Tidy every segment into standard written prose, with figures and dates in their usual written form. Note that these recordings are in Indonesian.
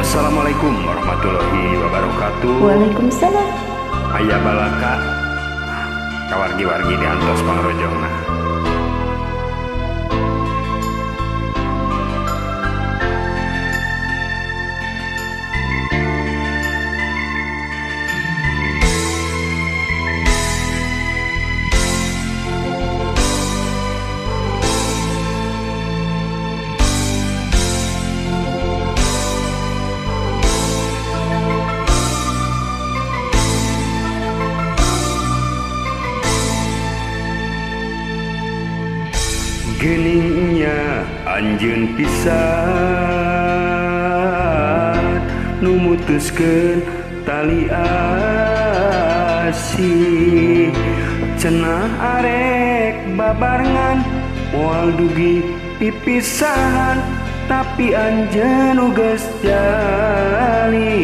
Assalamualaikum warahmatullahi wabarakatuh. Waalaikumsalam. Aya balaka kawargi-wargi diantos pangrojongna. Geningnya anjeun pisan nu mutuskeun tali asih, cenah arek babarengan moal dugi pipisahan, tapi anjeun geus jalin.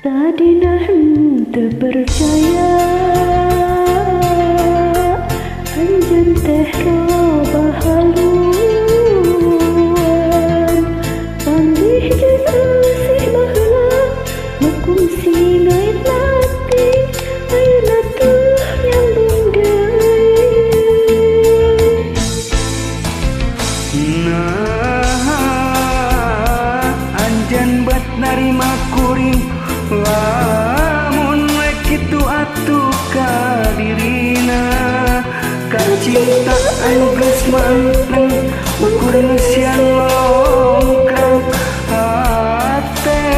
Tadina henteu percaya anjeun teh loba haluan, panggih jeung asih baheula hukum sinait nati, ayeuna teu nyambung deui. Nah, anjeun bet narima kuring, lamun we kitu atuh ka dirina, kacinta anu geus manteng ukuran sian longkrang hate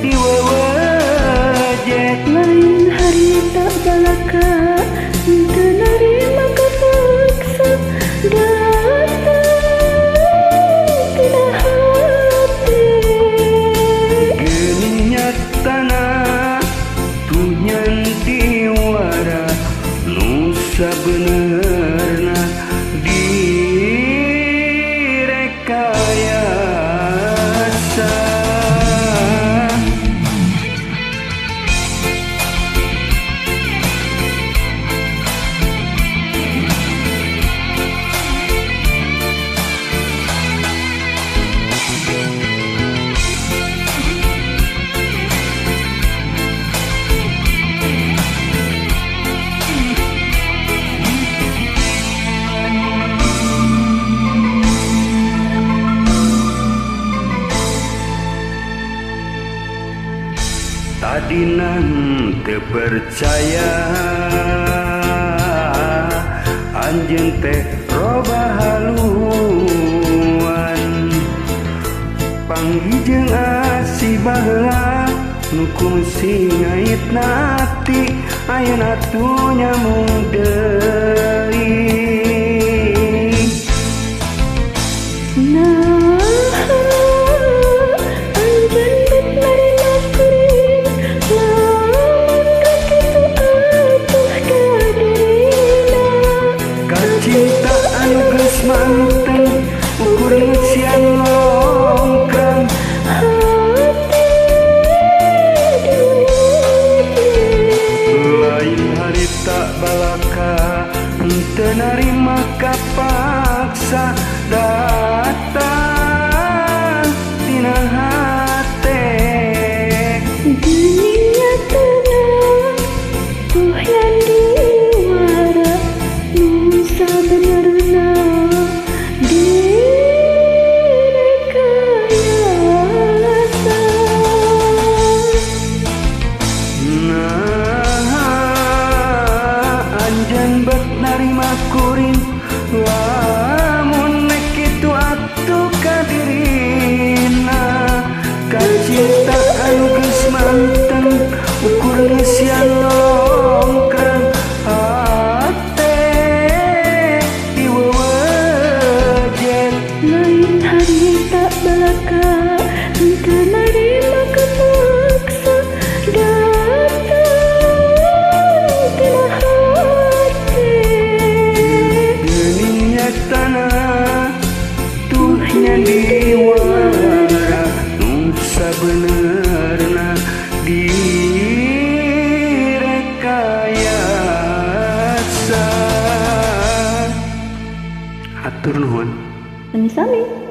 diwewejet. Lain harita balaka henteu narima kapaksa, datang tina hati. Geuning nyatana tuh nyanti wara nu sabenerna direkayasa. Tadina teu percaya anjeun teh loba haluan, panggih jeung asih baheula nu kungsi ngait nati, ayeuna tuh nyambung deui. Manteng ukuran sian longkrang hati diwewejet. Lain harita balaka henteu narima kapaksa, datang tina hate. Geuning nyatana tuh yang diwara nu sabenerna direkayasa. Nah, anjeun bet narima kuring, lamun we kitu atuh ka dirina, kacinta anu geus manteng ukuran sian longkrang hate diwewejet. Lain harita balaka henteu narima kapaksa, datang tina hati. Geuning nyatana tuh nyandi wara nu sabenerna Atur nuhun. Sami-sami.